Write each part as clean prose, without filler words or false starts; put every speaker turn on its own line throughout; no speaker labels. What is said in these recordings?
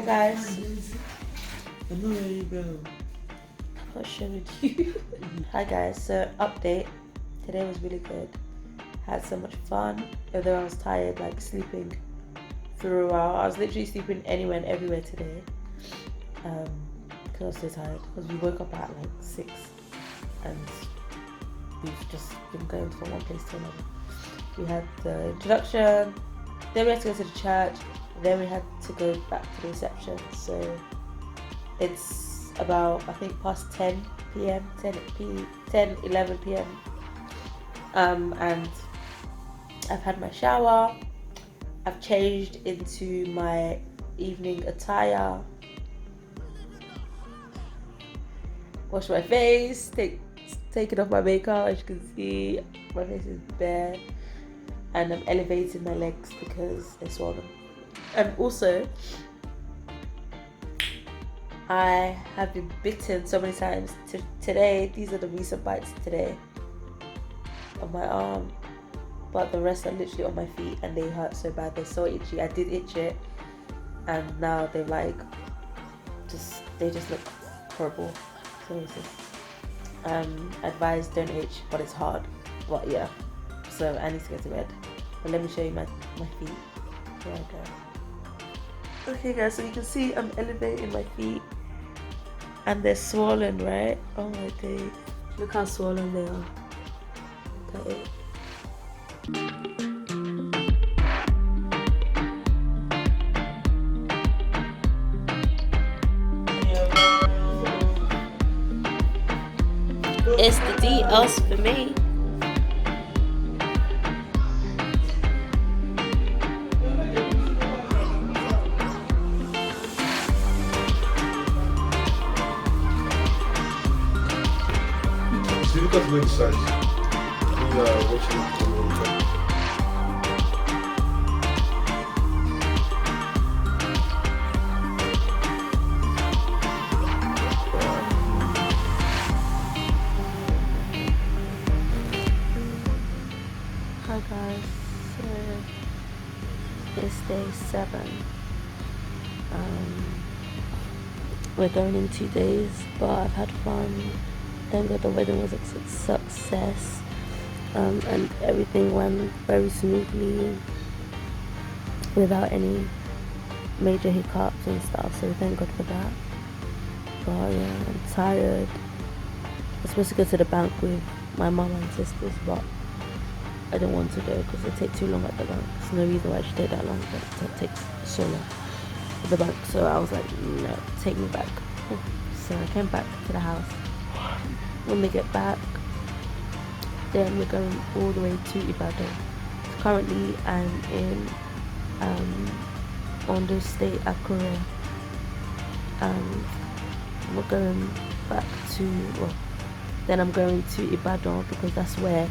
Hi guys.
I'm not ready, bro.
I'll showing you. Hi guys, so update. Today was really good. Had so much fun. Although I was tired, like sleeping throughout. I was literally sleeping anywhere and everywhere today. Because I was so tired. Because we woke up at like 6 and we've just been going from one place to another. We had the introduction, then we had to go to the church, then we had to go back to the reception. So it's about, I think, past 10 p.m, 11 p.m. And I've had my shower, I've changed into my evening attire, washed my face, taken off my makeup. As you can see, my face is bare, and I'm elevating my legs because they're swollen. And also, I have been bitten so many times. Today, these are the recent bites today on my arm, but the rest are literally on my feet and they hurt so bad. They're so itchy. I did itch it, and now they're like, they just look horrible. So advise don't itch, but it's hard. But yeah, so I need to go to bed. But let me show you my feet. Here I go. Okay guys, so you can see I'm elevating my feet and they're swollen, right? Oh my days. Look how swollen they are. Look at it. It's the D-us for me.
It's difficult to exercise when you are watching it on your phone.
Hi guys, so it's day 7. We're going in 2 days, but I've had fun. Thank God the wedding was a success, and everything went very smoothly without any major hiccups and stuff, so thank God for that. But yeah, I'm tired. I was supposed to go to the bank with my mum and sisters, but I don't want to go because it takes too long at the bank. There's no reason why I should take that long, but it takes so long at the bank. So I was like, no, take me back. So I came back to the house. When we get back, then we're going all the way to Ibadan. Currently I'm in Ondo State, Akure, and we're going back to, well, then I'm going to Ibadan because that's where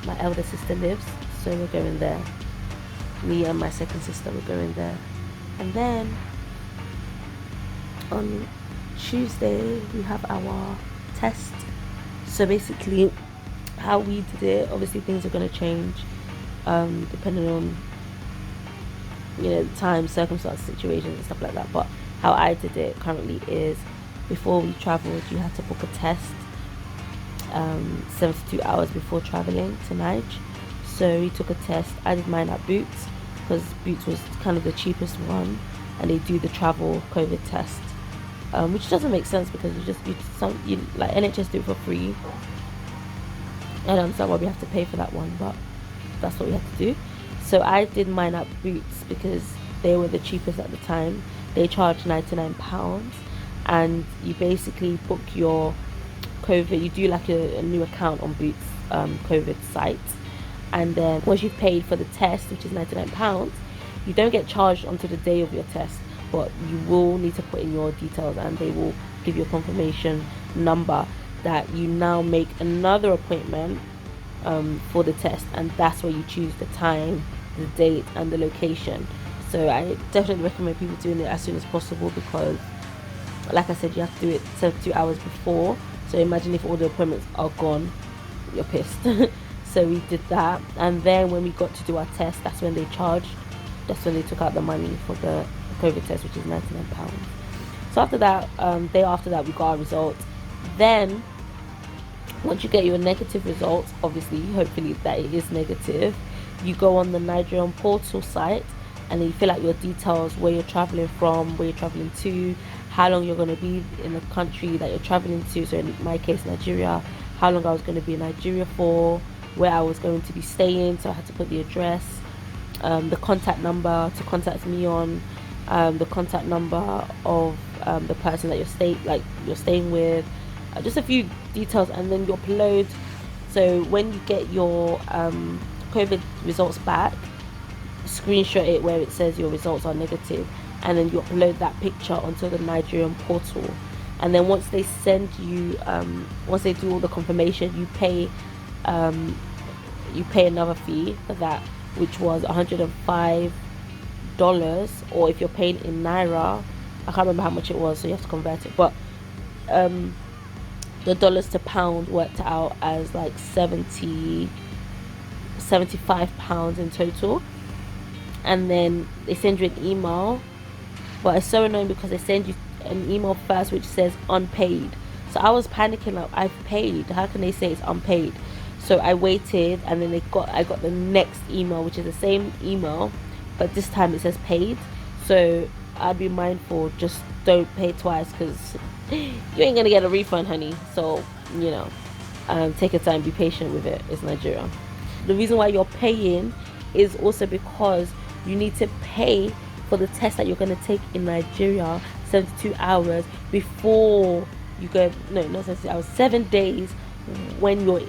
my elder sister lives, so we're going there. Me and my second sister, we're going there. And then on Tuesday we have our test. So basically how we did it, obviously things are going to change depending on, you know, time, circumstance, situations and stuff like that. But how I did it currently is, before we traveled, you had to book a test 72 hours before traveling to Niger. So we took a test. I did mine at Boots because Boots was kind of the cheapest one, and they do the travel COVID test, which doesn't make sense because you like NHS do it for free. I don't understand why we have to pay for that one, but that's what we have to do. So I did mine at Boots because they were the cheapest at the time. They charge £99, and you basically book your COVID. You do like a new account on Boots COVID site, and then once you've paid for the test, which is £99, you don't get charged until the day of your test, but you will need to put in your details, and they will give you a confirmation number that you now make another appointment for the test, and that's where you choose the time, the date, and the location. So I definitely recommend people doing it as soon as possible because, like I said, you have to do it 72 hours before. So imagine if all the appointments are gone, you're pissed. So we did that, and then when we got to do our test, that's when they charged. That's when they took out the money for the COVID test, which is £99. So after that, day after that, we got our results. Then once you get your negative results, obviously hopefully that it is negative, you go on the Nigerian portal site, and then you fill out your details, where you're traveling from, where you're traveling to, how long you're going to be in the country that you're traveling to. So in my case, Nigeria, how long I was going to be in Nigeria for, where I was going to be staying, so I had to put the address, the contact number to contact me on, the contact number of the person that you're staying with, just a few details, and then you upload. So when you get your COVID results back, screenshot it where it says your results are negative, and then you upload that picture onto the Nigerian portal. And then once they send you, once they do all the confirmation, you pay another fee for that, which was $105, or if you're paying in naira, I can't remember how much it was, so you have to convert it. But the dollars to pound worked out as like £75 in total. And then they send you an email, but it's so annoying because they send you an email first which says unpaid. So I was panicking, like, I've paid, how can they say it's unpaid? So I waited, and then I got the next email, which is the same email, but this time it says paid. So I'd be mindful, just don't pay twice, because you ain't gonna get a refund, honey. So take your time, be patient with it. It's Nigeria. The reason why you're paying is also because you need to pay for the test that you're going to take in Nigeria 72 hours before you go. No, not 72 hours, 7 days. When you're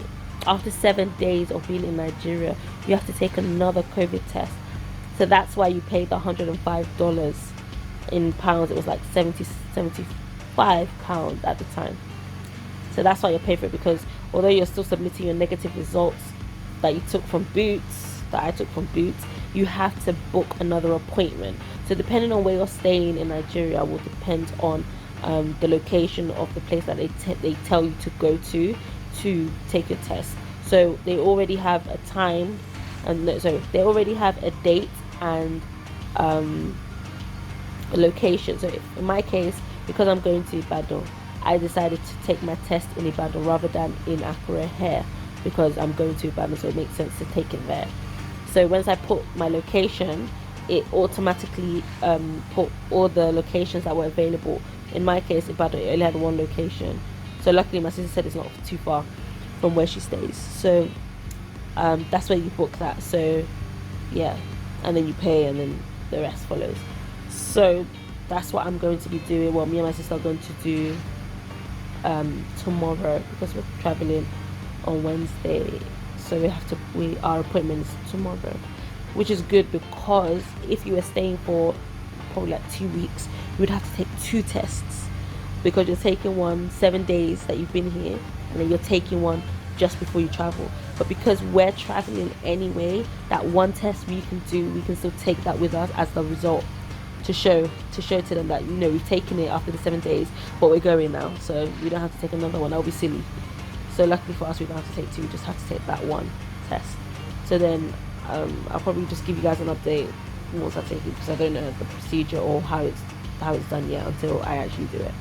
after 7 days of being in Nigeria, you have to take another COVID test. So that's why you paid the $105. In pounds it was like 75 pounds at the time. So that's why you pay for it, because although you're still submitting your negative results that you took from Boots, that I took from Boots, you have to book another appointment. So depending on where you're staying in Nigeria will depend on the location of the place that they tell you to go to take your test. So they already have a time, and they already have a date and a location. So in my case, because I'm going to Ibadan, I decided to take my test in Ibadan rather than in Akure here, because I'm going to Ibadan, so it makes sense to take it there. So once I put my location, it automatically put all the locations that were available. In my case, Ibadan, it only had one location. So luckily my sister said it's not too far from where she stays. So that's where you book that. So yeah, and then you pay, and then the rest follows. So that's what I'm going to be doing. Well, me and my sister are going to do tomorrow, because we're traveling on Wednesday. So our appointment is tomorrow, which is good, because if you were staying for probably like 2 weeks, you would have to take 2 tests, because you're taking one 7 days that you've been here, and then you're taking one just before you travel. But because we're traveling anyway, that one test we can still take that with us as the result, to show to them that we've taken it after the 7 days, but we're going now, so we don't have to take another one. That would be silly. So luckily for us, we don't have to take 2, we just have to take that one test. So then I'll probably just give you guys an update once I take it, because I don't know the procedure or how it's done yet until I actually do it.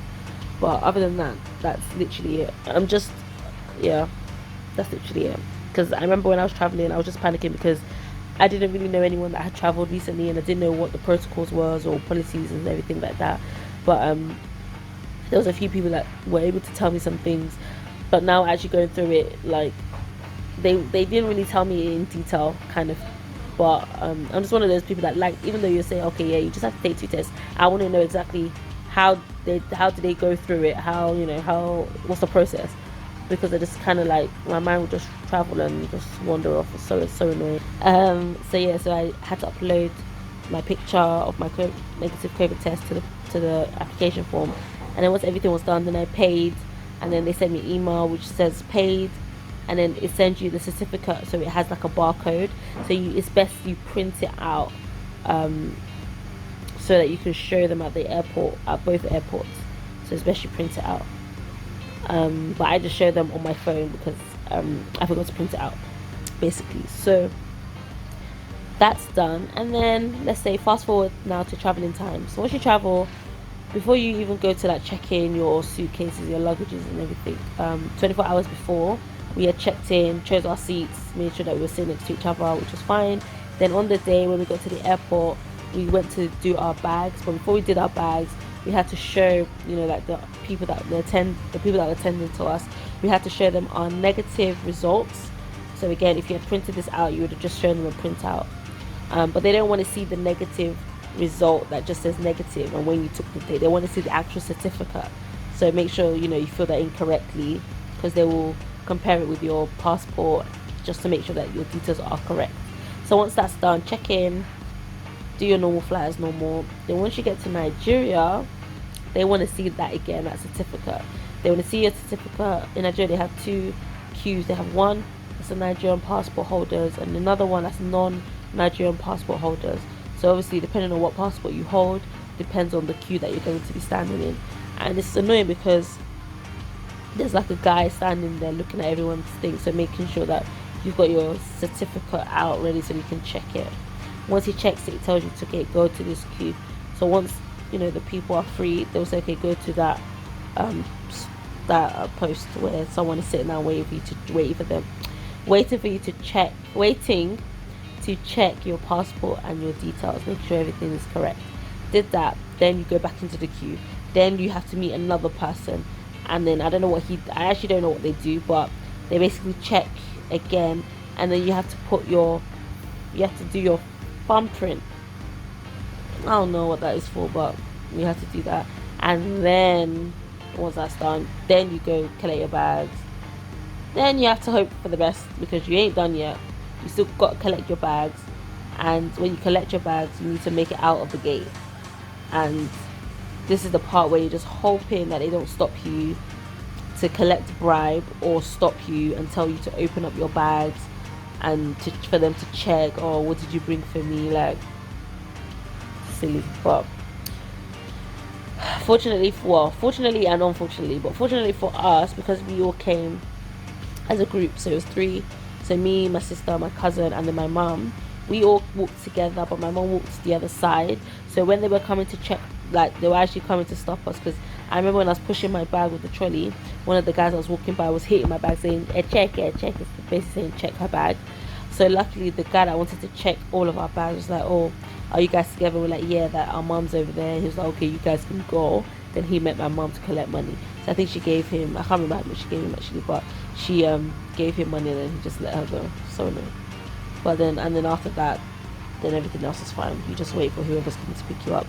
But other than that, that's literally it. That's literally it. Because I remember when I was traveling, I was just panicking because I didn't really know anyone that had traveled recently, and I didn't know what the protocols was or policies and everything like that. But there was a few people that were able to tell me some things. But now actually going through it, like they didn't really tell me in detail, kind of. But I'm just one of those people that, like, even though you're saying, okay, yeah, you just have to take 2 tests, I want to know exactly how did they go through it, what's the process, because I just kind of like, my mind would just travel and just wander off. It's so annoying. So I had to upload my picture of my negative COVID test to the application form, and then once everything was done, then I paid, and then they sent me an email which says paid, and then it sends you the certificate, so it has like a barcode. So it's best you print it out, so that you can show them at the airport, at both airports. So it's best you print it out. But I just show them on my phone because I forgot to print it out, basically. So That's done. And then let's say fast forward now to traveling time. So once you travel, before you even go to like check in your suitcases, your luggages and everything, 24 hours before, we had checked in, chose our seats, made sure that we were sitting next to each other, which was fine. Then on the day when we got to the airport, we went to do our bags. But before we did our bags, we had to show, like the people that were attending to us, we had to show them our negative results. So again, if you had printed this out, you would have just shown them a printout. But they don't want to see the negative result that just says negative, and when you took the date, they want to see the actual certificate. So make sure you fill that in correctly, because they will compare it with your passport just to make sure that your details are correct. So once that's done, check in, do your normal flight as normal. Then once you get to Nigeria, they want to see that again, that certificate. They want to see your certificate. In Nigeria, they have two queues. They have one that's the Nigerian passport holders, and another one that's non-Nigerian passport holders. So obviously, depending on what passport you hold, depends on the queue that you're going to be standing in. And it's annoying because there's like a guy standing there looking at everyone's thing, so making sure that you've got your certificate out ready so you can check it. Once he checks it, he tells you to go to this queue. So once the people are free, they'll say, okay, go to that post where someone is sitting there waiting for you to check your passport and your details, make sure everything is correct. Did that, then you go back into the queue. Then you have to meet another person, and then I actually don't know what they do, but they basically check again, and then you have to do your thumbprint. I don't know what that is for, but you have to do that. And then once that's done, then you go collect your bags. Then you have to hope for the best, because you ain't done yet. You still got to collect your bags, and when you collect your bags, you need to make it out of the gate. And this is the part where you're just hoping that they don't stop you to collect bribe, or stop you and tell you to open up your bags and for them to check, oh, what did you bring for me, like silly. But fortunately and unfortunately, but fortunately for us, because we all came as a group, so it was three, so me, my sister, my cousin, and then my mum, we all walked together, but my mum walked to the other side. So when they were coming to check, like they were actually coming to stop us, because I remember when I was pushing my bag with the trolley, one of the guys I was walking by was hitting my bag saying, check, it's basically saying check her bag. So luckily the guy that wanted to check all of our bags was like, oh, are you guys together? We're like, yeah, that our mum's over there. He was like, okay, you guys can go. Then he met my mum to collect money. So I think she gave him, I can't remember how much she gave him actually, but she gave him money, and then he just let her go. So annoying. But then, and then after that, then everything else is fine. You just wait for whoever's coming to pick you up.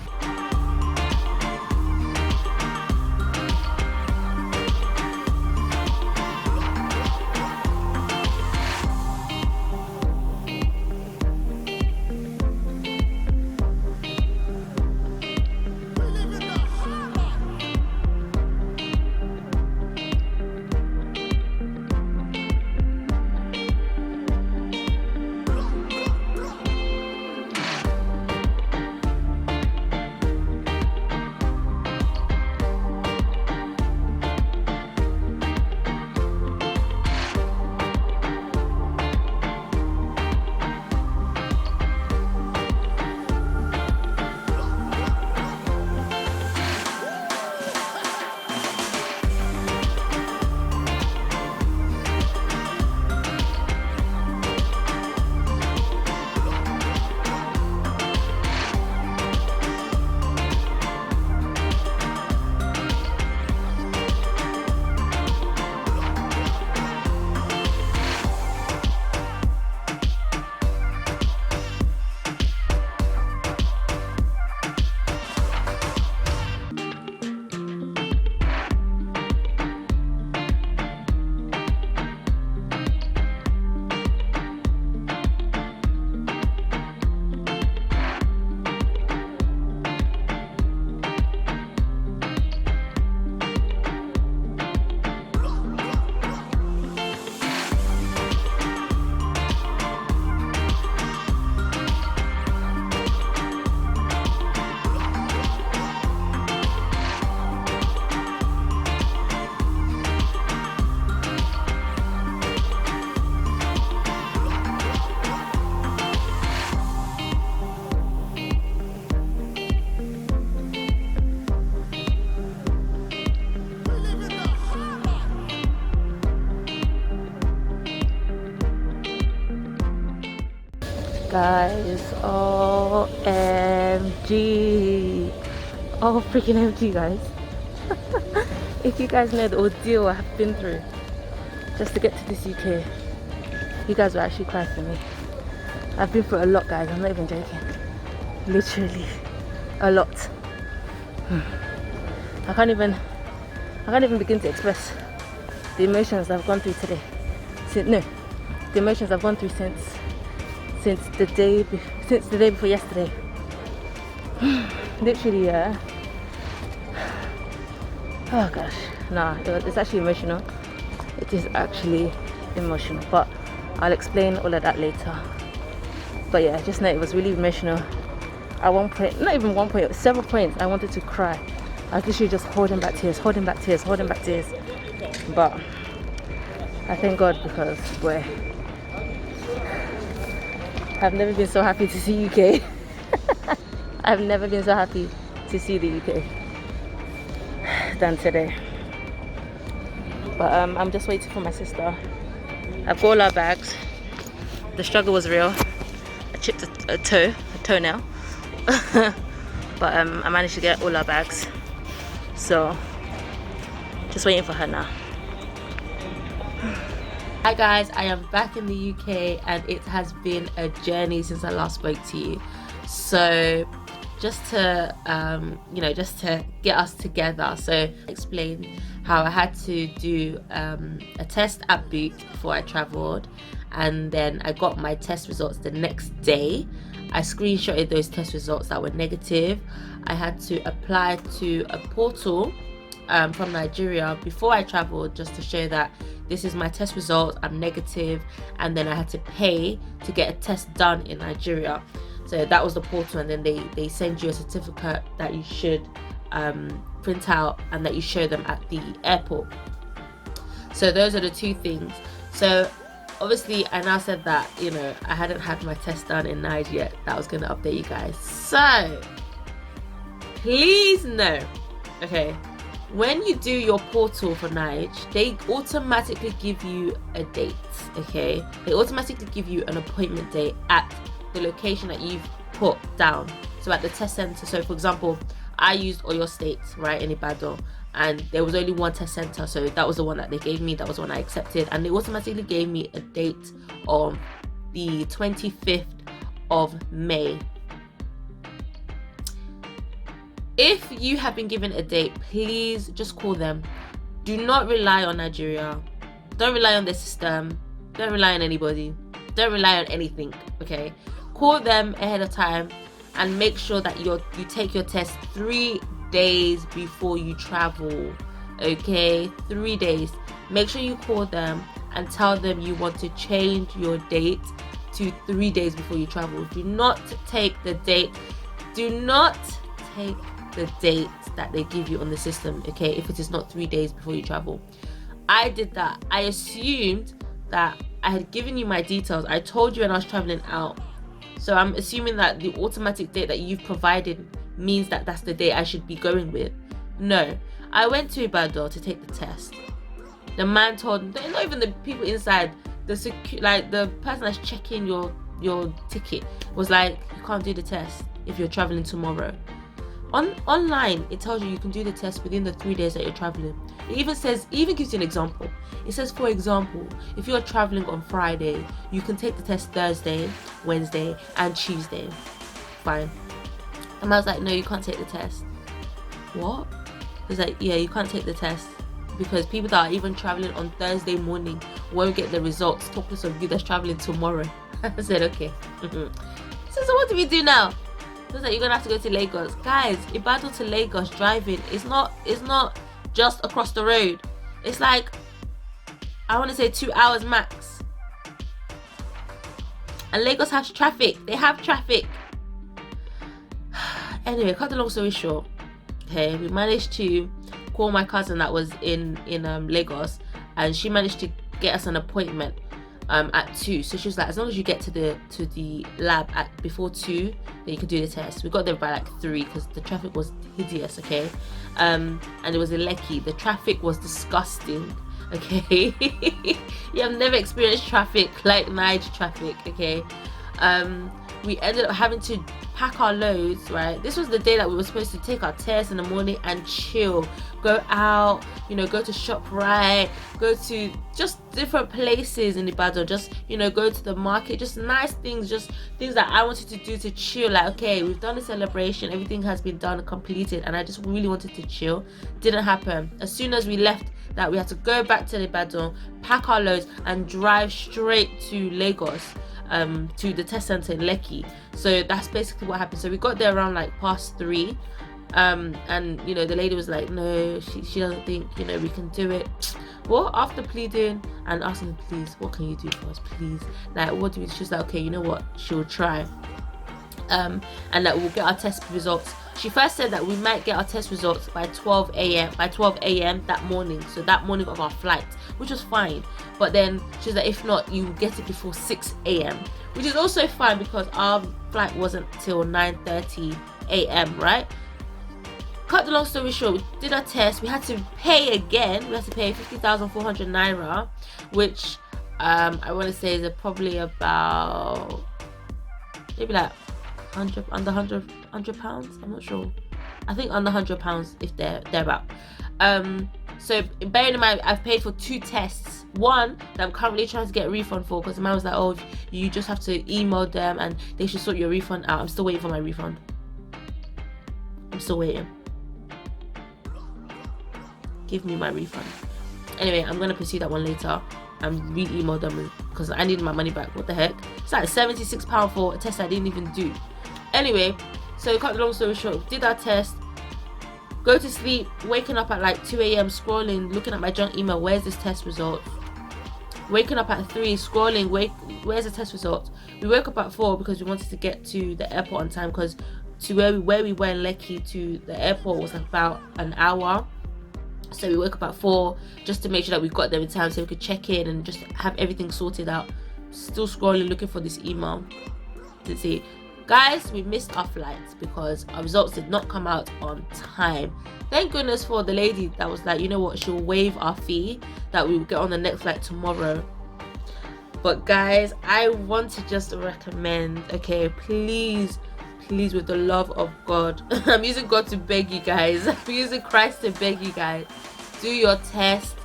Guys, OMG. Oh, freaking MG, guys. If you guys know the ordeal I have been through just to get to this UK, you guys will actually cry for me. I've been through a lot, guys. I'm not even joking. Literally a lot. I can't even begin to express the emotions I've gone through today. The emotions I've gone through since the day before yesterday. Literally, yeah. Oh gosh, nah, it's actually emotional. It is actually emotional, but I'll explain all of that later. But yeah, just know it was really emotional. At one point, not even one point, several points, I wanted to cry. I was literally just holding back tears. But I thank God, because boy, I've never been so happy to see UK. I've never been so happy to see the UK than today. But I'm just waiting for my sister. I've got all our bags. The struggle was real. I chipped a toenail. But I managed to get all our bags. So just waiting for her now. Hi guys, I am back in the UK and it has been a journey since I last spoke to you. So just to just to get us together, so explain how I had to do a test at Uppbeat before I traveled, and then I got my test results the next day. I screenshotted those test results that were negative. I had to apply to a portal from Nigeria before I traveled, just to show that this is my test result, I'm negative, and then I had to pay to get a test done in Nigeria. So that was the portal, and then they send you a certificate that you should print out and that you show them at the airport. So those are the two things. So obviously I now said that, you know, I hadn't had my test done in Nigeria yet. That I was going to update you guys. So please know, okay, when you do your portal for Nigeria, they automatically give you a date, okay? They automatically give you an appointment date at the location that you've put down. So at the test center. So for example, I used Oyo State, right, in Ibadan, and there was only one test center, so that was the one that they gave me. That was the one I accepted, and they automatically gave me a date on the 25th of May. If you have been given a date, please just call them. Do not rely on Nigeria. Don't rely on the system. Don't rely on anybody. Don't rely on anything, okay? Call them ahead of time and make sure that you take your test 3 days before you travel, okay? 3 days. Make sure you call them and tell them you want to change your date to 3 days before you travel. Do not take the date. Do not take the date that they give you on the system, okay, if it is not 3 days before you travel. I did that. I assumed that I had given you my details. I told you when I was traveling out, so I'm assuming that the automatic date that you've provided means that that's the date I should be going with. No, I went to Ibadan to take the test. The man told me, not even the people inside, the person that's checking your ticket was like, you can't do the test if you're traveling tomorrow. Online, it tells you can do the test within the 3 days that you're traveling. It even gives you an example. It says, for example, if you're traveling on Friday, you can take the test Thursday, Wednesday, and Tuesday. Fine. And I was like, no, you can't take the test. What? It was like, yeah, you can't take the test because people that are even traveling on Thursday morning won't get the results. Talk less of you that's traveling tomorrow. I said, okay. So what do we do now? Looks like you're gonna have to go to Lagos. Guys, Ibadan to Lagos driving is not just across the road. It's like, I want to say 2 hours max. And Lagos has traffic. They have traffic. Anyway, cut the long story short, okay, we managed to call my cousin that was in Lagos, and she managed to get us an appointment at 2. So she was like, as long as you get to the lab at before 2, then you can do the test. We got there by like 3 because the traffic was hideous, okay? And it was in Lekki. The traffic was disgusting, okay? You have never experienced traffic like Niger traffic, okay? we ended up having to pack our loads, right? This was the day that we were supposed to take our test in the morning and chill, go out, you know, go to ShopRite, go to just different places in Ibadan, just, you know, go to the market, just nice things, just things that I wanted to do to chill. Like, okay, we've done the celebration, everything has been done and completed, and I just really wanted to chill. Didn't happen. As soon as we left that, we had to go back to Ibadan, pack our loads and drive straight to Lagos, to the test center in Lekki. So that's basically what happened. So we got there around like past 3, and you know, the lady was like, no, she doesn't think, you know, we can do it. Well, after pleading and asking, please, what can you do for us, please, like, what do we, she's like, okay, you know what, she'll try, and that we'll get our test results. She first said that we might get our test results by 12 a.m. that morning, so that morning of our flight, which was fine. But then she's like, if not, you get it before 6 a.m, which is also fine because our flight wasn't till 9:30 a.m, right? Cut the long story short, we did our test. We had to pay again. We had to pay 50,400 naira, which I want to say is probably about maybe like under 100 pounds. I'm not sure. I think under 100 pounds if they're about. So bearing in mind, I've paid for 2 tests. One that I'm currently trying to get a refund for, because the man was like, oh, you just have to email them and they should sort your refund out. I'm still waiting for my refund. I'm still waiting. Give me my refund. Anyway, I'm gonna pursue that one later and re-email them because I need my money back. What the heck? It's like £76 for a test I didn't even do. Anyway, so cut the long story short, did our test, go to sleep, waking up at like 2 a.m, scrolling, looking at my junk email, where's this test result? Waking up at 3, scrolling, where's the test result? We woke up at 4 because we wanted to get to the airport on time, because to where we were in Lekki to the airport was about an hour. So we woke up at 4 just to make sure that we got there in time so we could check in and just have everything sorted out. Still scrolling, looking for this email to see, guys, we missed our flights because our results did not come out on time. Thank goodness for the lady that was like, you know what, she'll waive our fee, that we will get on the next flight tomorrow. But guys, I want to just recommend, okay, please, with the love of God, I'm using God to beg you guys, I'm using Christ to beg you guys, do your test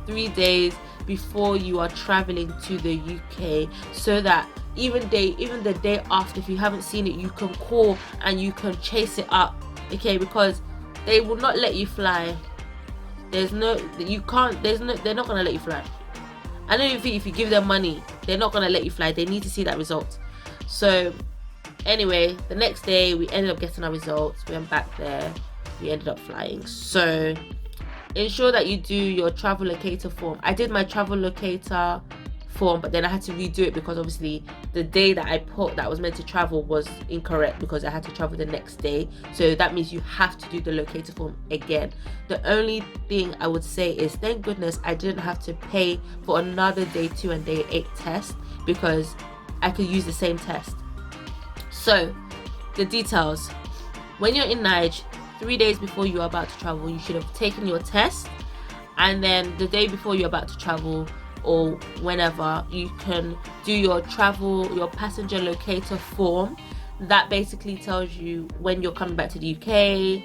3 days before you are traveling to the UK, so that even the day after, if you haven't seen it, you can call and you can chase it up, okay? Because they will not let you fly. They're not gonna let you fly. I don't even think if you give them money, they're not gonna let you fly. They need to see that result. So anyway, the next day we ended up getting our results. We went back there, we ended up flying. So ensure that you do your travel locator form. I did my travel locator form, but then I had to redo it because obviously the day that I put that I was meant to travel was incorrect because I had to travel the next day. So that means you have to do the locator form again. The only thing I would say is thank goodness I didn't have to pay for another day 2 and day 8 test, because I could use the same test. So the details: when you're in Niger, 3 days before you're about to travel, you should have taken your test, and then the day before you're about to travel, or whenever, you can do your passenger locator form. That basically tells you when you're coming back to the UK,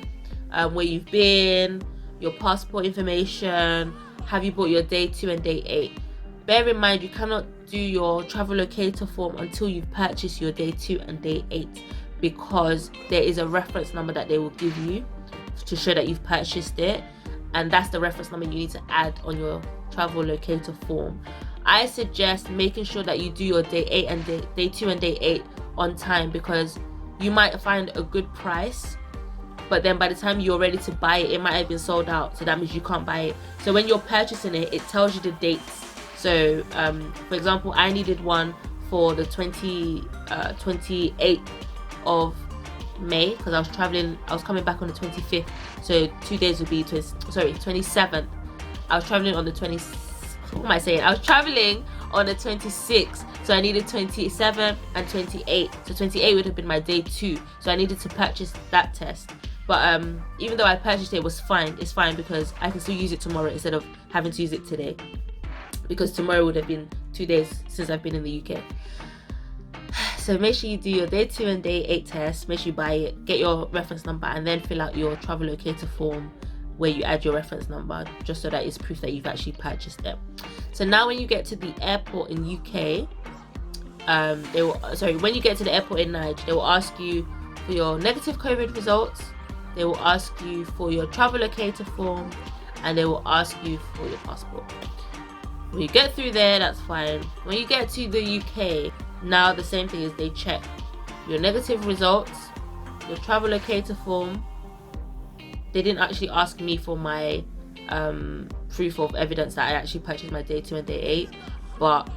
where you've been, your passport information, have you bought your day 2 and day 8. Bear in mind, you cannot do your travel locator form until you've purchased your day 2 and day 8, because there is a reference number that they will give you to show that you've purchased it, and that's the reference number you need to add on your travel locator form. I suggest making sure that you do your day 8 and day 2 and day 8 on time, because you might find a good price, but then by the time you're ready to buy it, it might have been sold out, so that means you can't buy it. So when you're purchasing it, it tells you the dates. So for example, I needed one for the 28th of May, because I was coming back on the 25th, so 2 days would be 27th. I was traveling on the 26th, so I needed 27 and 28. So 28 would have been my day 2, so I needed to purchase that test. But even though I purchased it, it's fine because I can still use it tomorrow instead of having to use it today, because tomorrow would have been 2 days since I've been in the UK. So make sure you do your day 2 and day 8 test. Make sure you buy it, get your reference number, and then fill out your travel locator form where you add your reference number, just so that it's proof that you've actually purchased it. So now when you get to the airport in UK, when you get to the airport in Nigeria, they will ask you for your negative COVID results, they will ask you for your travel locator form, and they will ask you for your passport. When you get through there, that's fine. When you get to the UK, now the same thing is they check your negative results, your travel locator form. They didn't actually ask me for my proof of evidence that I actually purchased my day 2 and day 8, but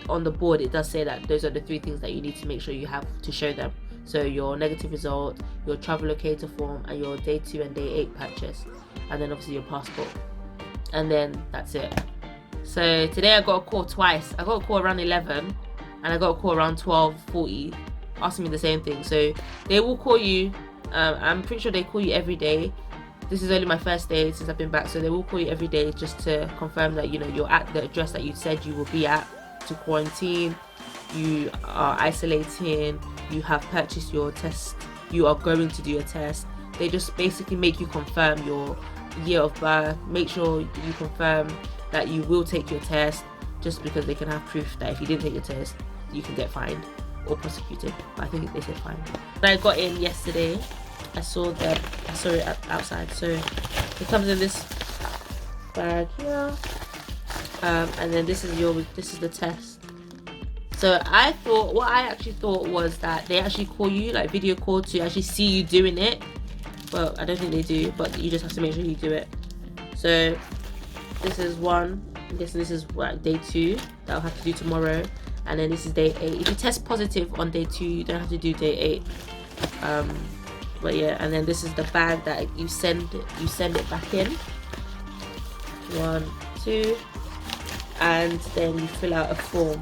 on the board it does say that those are the 3 things that you need to make sure you have to show them. So your negative result, your travel locator form, and your day 2 and day 8 purchase, and then obviously your passport, and then that's it. So today I got a call twice. I got a call around 11 and I got a call around 12:40 asking me the same thing. So they will call you. I'm pretty sure they call you every day. This is only my first day since I've been back, so they will call you every day just to confirm that, you know, you're at the address that you said you will be at, to quarantine, you are isolating, you have purchased your test, you are going to do a test. They just basically make you confirm your year of birth, make sure you confirm that you will take your test, just because they can have proof that if you didn't take your test, you can get fined or prosecuted. But I think they said fine. When I got in yesterday, I saw it outside. So it comes in this bag here, and then this is the test. So what I actually thought was that they actually call you, like video call, to actually see you doing it. Well, I don't think they do, but you just have to make sure you do it. So this is one. I guess this is like day 2 that I'll have to do tomorrow, and then this is day 8. If you test positive on day 2, you don't have to do day 8. But yeah, and then this is the bag that you send it back in. 1, 2, and then you fill out a form.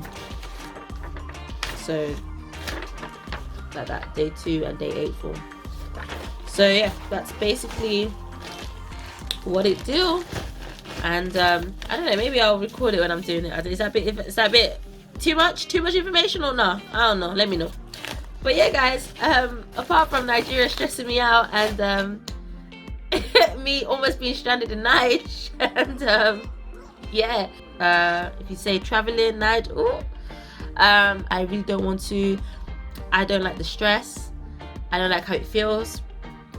So like that, day 2 and day 8 form. So yeah, that's basically what it do. And I don't know, maybe I'll record it when I'm doing it. Is that a bit too much information or not? I don't know, let me know. But yeah guys, apart from Nigeria stressing me out and me almost being stranded in Nigeria, and yeah, if you say traveling Nigeria, I really don't want to. I don't like the stress, I don't like how it feels,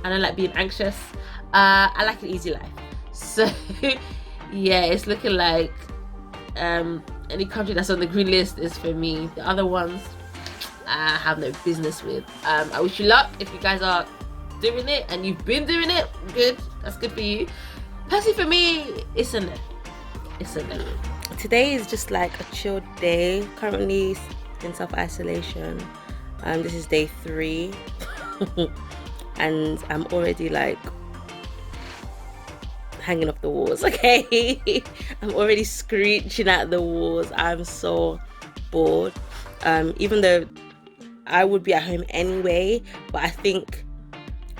I don't like being anxious. I like an easy life. So yeah, it's looking like any country that's on the green list is for me. The other ones I have no business with. I wish you luck if you guys are doing it and you've been doing it. Good, that's good for you. Personally for me, it's a no. Today is just like a chilled day. Currently in self-isolation. This is day 3 and I'm already like hanging off the walls, okay? I'm already screeching at the walls. I'm so bored. Even though I would be at home anyway, but I think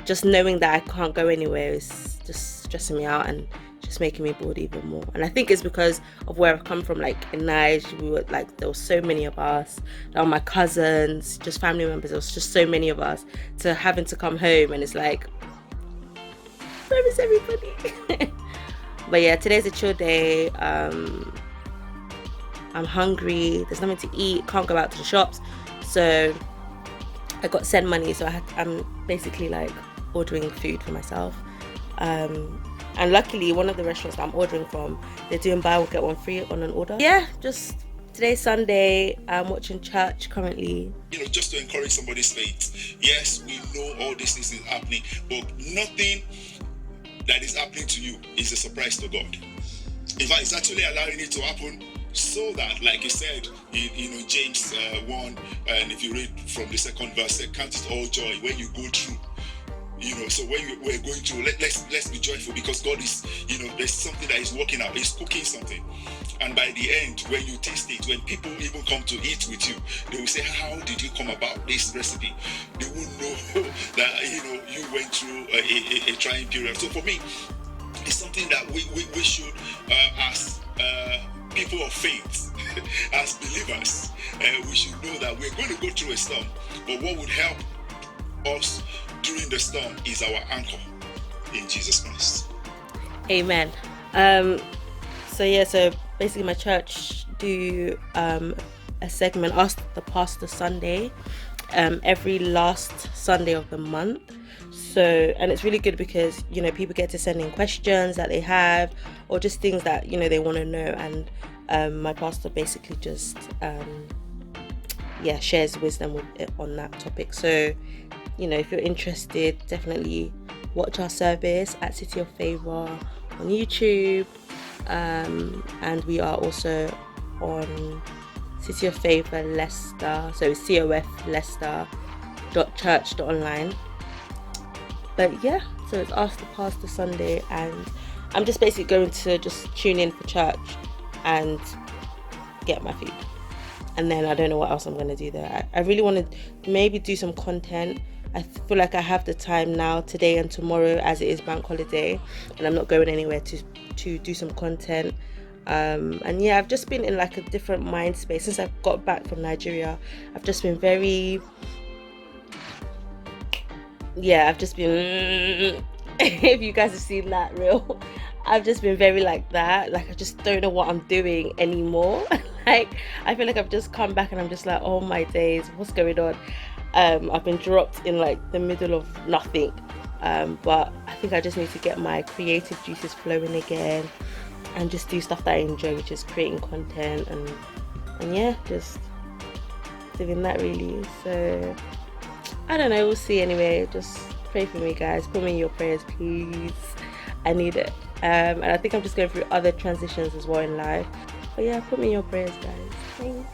just knowing that I can't go anywhere is just stressing me out and just making me bored even more. And I think it's because of where I've come from. Like in Nigeria, we were like, there were so many of us, all my cousins, just family members, there was just so many of us, to having to come home and it's like, where is everybody? But yeah, today's a chill day. I'm hungry, there's nothing to eat, can't go out to the shops, so I got send money, so I'm basically like ordering food for myself. And luckily one of the restaurants that I'm ordering from, they're doing buy one get one free on an order. Yeah, just today's Sunday, I'm watching church currently.
You know, just to encourage somebody's faith. Yes, we know all these things is happening, but nothing that is happening to you is a surprise to God. In fact, it's actually allowing it to happen so that, like you said, in James 1, and if you read from the 2nd verse, count it all joy when you go through. You know, so when we're going through, let's be joyful, because God is, you know, there's something that is working out. He's cooking something, and by the end, when you taste it, when people even come to eat with you, they will say, "How did you come about this recipe?" They will know that, you know, you went through a trying period. So for me, it's something that we should, as people of faith, as believers, we should know that we're going to go through a storm. But what would help us during the storm is our anchor in Jesus Christ.
Amen. So basically my church do a segment, Ask the Pastor Sunday, every last Sunday of the month. So, and it's really good because, you know, people get to send in questions that they have, or just things that, you know, they want to know. And my pastor basically just, shares wisdom on that topic. So, you know, if you're interested, definitely watch our service at City of Favor on YouTube. And we are also on City of Favor Leicester. So it's cofleicester.church.online. But yeah, so it's Ask the Pastor Sunday, and I'm just basically going to just tune in for church and get my food. And then I don't know what else I'm going to do there. I really want to maybe do some content. I feel like I have the time now, today and tomorrow, as it is bank holiday, and I'm not going anywhere to do some content. And yeah, I've just been in like a different mind space since I got back from Nigeria. I've just been if you guys have seen that reel, I've just been very like that. Like, I just don't know what I'm doing anymore. Like, I feel like I've just come back and I'm just like, oh my days, what's going on? I've been dropped in like the middle of nothing. But I think I just need to get my creative juices flowing again and just do stuff that I enjoy, which is creating content and yeah, just doing that really. So I don't know, we'll see anyway. Just pray for me, guys. Put me in your prayers, please. I need it. And I think I'm just going through other transitions as well in life. But yeah, put me in your prayers, guys. Thanks.